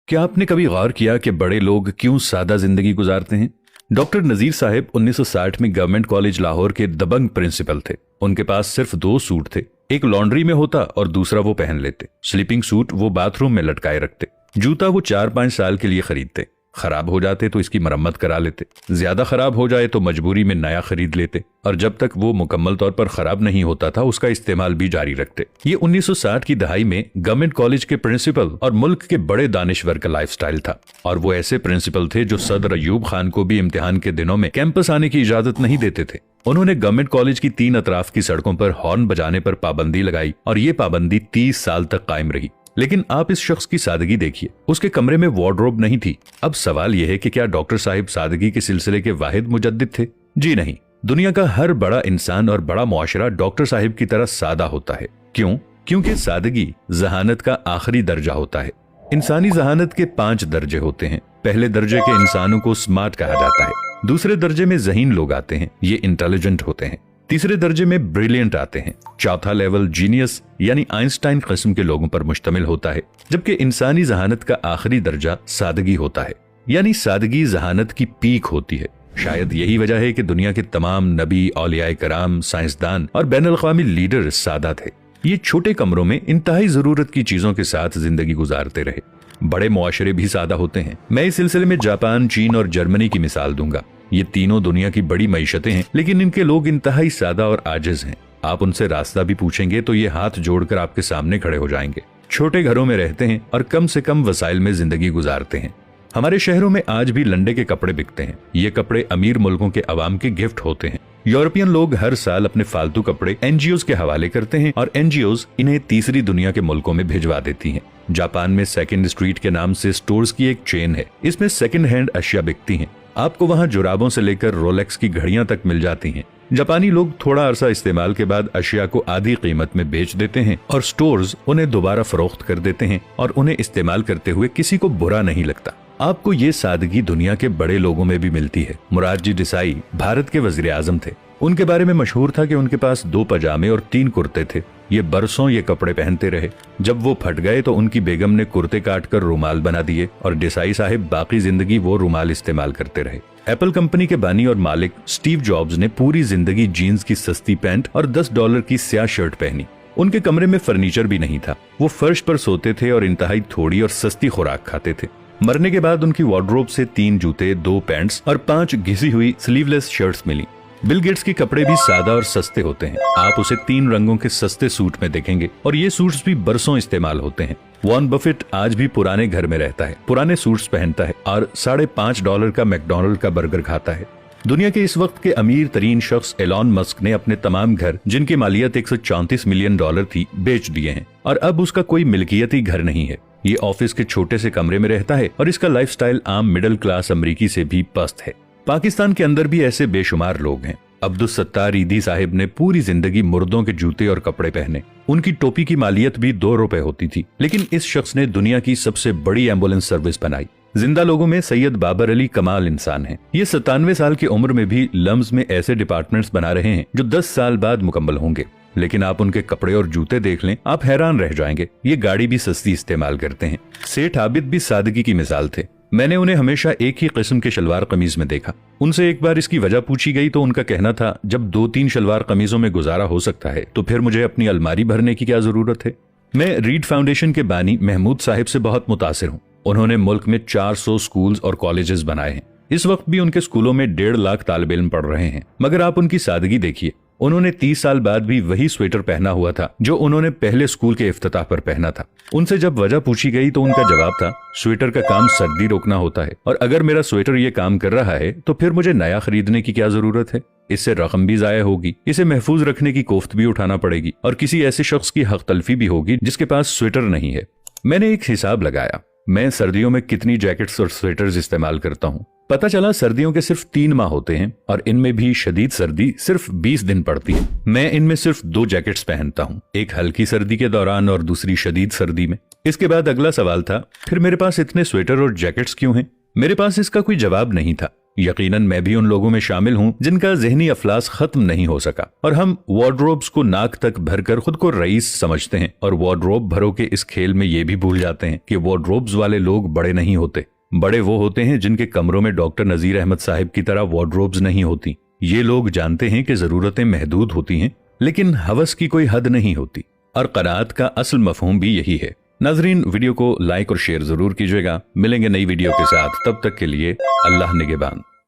क्या आपने कभी गौर किया कि बड़े लोग क्यों सादा जिंदगी गुजारते हैं? डॉक्टर नजीर साहब 1960 में गवर्नमेंट कॉलेज लाहौर के दबंग प्रिंसिपल थे। उनके पास सिर्फ 2 सूट थे, एक लॉन्ड्री में होता और दूसरा वो पहन लेते। स्लीपिंग सूट वो बाथरूम में लटकाए रखते। जूता वो 4-5 साल के लिए खरीदते। खराब हो जाते तो इसकी मरम्मत करा लेते, ज्यादा खराब हो जाए तो मजबूरी में नया खरीद लेते, और जब तक वो मुकम्मल तौर पर खराब नहीं होता था उसका इस्तेमाल भी जारी रखते। ये 1960 की दहाई में गवर्नमेंट कॉलेज के प्रिंसिपल और मुल्क के बड़े दानिश्वर का लाइफस्टाइल था। और वो ऐसे प्रिंसिपल थे जो सदर अयूब खान को भी इम्तिहान के दिनों में कैंपस आने की इजाजत नहीं देते थे। उन्होंने गवर्नमेंट कॉलेज की 3 अतराफ की सड़कों पर हॉर्न बजाने पर पाबंदी लगाई और ये पाबंदी 30 साल तक कायम रही। लेकिन आप इस शख्स की सादगी देखिए, उसके कमरे में वार्डरोब नहीं थी। अब सवाल यह है कि क्या डॉक्टर साहिब सादगी के सिलसिले के वाहिद मुजद्दिद थे? जी नहीं। दुनिया का हर बड़ा इंसान और बड़ा मुआशरा डॉक्टर साहिब की तरह सादा होता है। क्यों? क्योंकि सादगी जहानत का आखिरी दर्जा होता है। इंसानी जहानत के 5 दर्जे होते हैं। पहले दर्जे के इंसानों को स्मार्ट कहा जाता है। दूसरे दर्जे में ज़हीन लोग आते हैं, ये इंटेलिजेंट होते हैं। तीसरे दर्जे में ब्रिलियंट आते हैं। चौथा लेवल जीनियस यानी आइंस्टाइन किस्म के लोगों पर मुश्तमिल होता है। जबकि इंसानी जहानत का आखिरी दर्जा सादगी होता है, यानी सादगी जहानत की पीक होती है। शायद यही वजह है कि दुनिया के तमाम नबी, औलियाए कराम, साइंसदान और बैनुल अक़वामी लीडर सादा थे। ये छोटे कमरों में इंतहाई जरूरत की चीजों के साथ जिंदगी गुजारते रहे। बड़े मुआशरे भी सादा होते हैं। मैं इस सिलसिले में जापान, चीन और जर्मनी की मिसाल दूंगा। ये तीनों दुनिया की बड़ी मईशतें हैं, लेकिन इनके लोग इंतहाई सादा और आजिज हैं। आप उनसे रास्ता भी पूछेंगे तो ये हाथ जोड़कर आपके सामने खड़े हो जाएंगे। छोटे घरों में रहते हैं और कम से कम वसाइल में जिंदगी गुजारते हैं। हमारे शहरों में आज भी लंडे के कपड़े बिकते हैं। ये कपड़े अमीर मुल्कों के अवाम के गिफ्ट होते हैं। यूरोपियन लोग हर साल अपने फालतू कपड़े एनजीओज के हवाले करते हैं और एनजीओज इन्हें तीसरी दुनिया के मुल्कों में भिजवा देती हैं। जापान में सेकंड स्ट्रीट के नाम से स्टोर्स की एक चेन है। इसमें सेकंड हैंड अशिया बिकती हैं। आपको वहाँ जुराबों से लेकर रोलेक्स की घड़ियां तक मिल जाती हैं। जापानी लोग थोड़ा अरसा इस्तेमाल के बाद अशिया को आधी कीमत में बेच देते हैं और स्टोर्स उन्हें दोबारा फरोख्त कर देते हैं और उन्हें इस्तेमाल करते हुए किसी को बुरा नहीं लगता। आपको ये सादगी दुनिया के बड़े लोगों में भी मिलती है। मुरारजी देसाई भारत के वजीर आजम थे। उनके बारे में मशहूर था कि उनके पास 2 पजामे और 3 कुर्ते थे। ये बरसों ये कपड़े पहनते रहे। जब वो फट गए तो उनकी बेगम ने कुर्ते काटकर रुमाल बना दिए और देसाई साहिब बाकी जिंदगी वो रुमाल इस्तेमाल करते रहे। एप्पल कंपनी के बानी और मालिक स्टीव जॉब्स ने पूरी जिंदगी जीन्स की सस्ती पैंट और $10 की स्याह शर्ट पहनी। उनके कमरे में फर्नीचर भी नहीं था। वो फर्श पर सोते थे और इंतहाई थोड़ी और सस्ती खुराक खाते थे। मरने के बाद उनकी वार्डरोब से 3 जूते, 2 पैंट्स और 5 घिसी हुई स्लीवलेस शर्ट्स मिली। बिल गेट्स के कपड़े भी सादा और सस्ते होते हैं। आप उसे 3 रंगों के सस्ते सूट में देखेंगे और ये सूट्स भी बरसों इस्तेमाल होते हैं। वॉरेन बफेट आज भी पुराने घर में रहता है, पुराने सूट्स पहनता है और $5.5 का मैकडॉनल्ड का बर्गर खाता है। दुनिया के इस वक्त के अमीर तरीन शख्स एलॉन मस्क ने अपने तमाम घर, जिनकी मालियत $134 मिलियन थी, बेच दिए हैं और अब उसका कोई मिल्कियती घर नहीं है। ये ऑफिस के छोटे से कमरे में रहता है और इसका लाइफस्टाइल आम मिडिल क्लास अमरीकी से भी पस्त है। पाकिस्तान के अंदर भी ऐसे बेशुमार लोग हैं। अब्दुल सत्तार ईदी साहिब ने पूरी जिंदगी मुर्दों के जूते और कपड़े पहने। उनकी टोपी की मालियत भी $2 होती थी, लेकिन इस शख्स ने दुनिया की सबसे बड़ी एम्बुलेंस सर्विस बनाई। जिंदा लोगों में सैयद बाबर अली कमाल इंसान हैं। ये 97 साल की उम्र में भी लम्स में ऐसे डिपार्टमेंट्स बना रहे हैं जो 10 साल बाद मुकम्मल होंगे। लेकिन आप उनके कपड़े और जूते देख लें, आप हैरान रह जाएंगे। ये गाड़ी भी सस्ती इस्तेमाल करते हैं। सेठ आबिद भी सादगी की मिसाल थे। मैंने उन्हें हमेशा एक ही किस्म के शलवार कमीज में देखा। उनसे एक बार इसकी वजह पूछी गई तो उनका कहना था, जब 2-3 शलवार कमीजों में गुजारा हो सकता है तो फिर मुझे अपनी अलमारी भरने की क्या जरूरत है। मैं रीड फाउंडेशन के बानी महमूद साहिब से बहुत मुतासिर हूँ। उन्होंने मुल्क में 400 स्कूल्स और कॉलेजेस बनाए हैं। इस वक्त भी उनके स्कूलों में 1.5 लाख तालिब इल्म पढ़ रहे हैं। मगर आप उनकी सादगी देखिए। उन्होंने 30 साल बाद भी वही स्वेटर पहना हुआ था जो उन्होंने पहले स्कूल के इफ्तिताह पर पहना था। उनसे जब वजह पूछी गई तो उनका जवाब था, स्वेटर का काम सर्दी रोकना होता है और अगर मेरा स्वेटर ये काम कर रहा है तो फिर मुझे नया खरीदने की क्या जरूरत है। इससे रकम भी जाया होगी, इसे महफूज रखने की कोफ्त भी उठाना पड़ेगी और किसी ऐसे शख्स की हक तलफी भी होगी जिसके पास स्वेटर नहीं है। मैंने एक हिसाब लगाया, मैं सर्दियों में कितनी जैकेट्स और स्वेटर्स इस्तेमाल करता हूँ। पता चला सर्दियों के सिर्फ 3 माह होते हैं और इनमें भी शदीद सर्दी सिर्फ 20 दिन पड़ती है। मैं इनमें सिर्फ 2 जैकेट्स पहनता हूँ, एक हल्की सर्दी के दौरान और दूसरी शदीद सर्दी में। इसके बाद अगला सवाल था, फिर मेरे पास इतने स्वेटर और जैकेट्स क्यों हैं? मेरे पास इसका कोई जवाब नहीं था। यकीनन मैं भी उन लोगों में शामिल हूं जिनका ज़हनी अफलास खत्म नहीं हो सका, और हम वार्डरोब्स को नाक तक भरकर खुद को रईस समझते हैं और वार्डरोब भरो के इस खेल में ये भी भूल जाते हैं कि वार्डरोब्स वाले लोग बड़े नहीं होते। बड़े वो होते हैं जिनके कमरों में डॉक्टर नजीर अहमद साहिब की तरह वार्डरोब्स नहीं होती। ये लोग जानते हैं कि जरूरतें महदूद होती हैं, लेकिन हवस की कोई हद नहीं होती, और क़नाअत का असल मफहूम भी यही है। नाजरीन, वीडियो को लाइक और शेयर जरूर कीजिएगा। मिलेंगे नई वीडियो के साथ, तब तक के लिए अल्लाह निगहबान।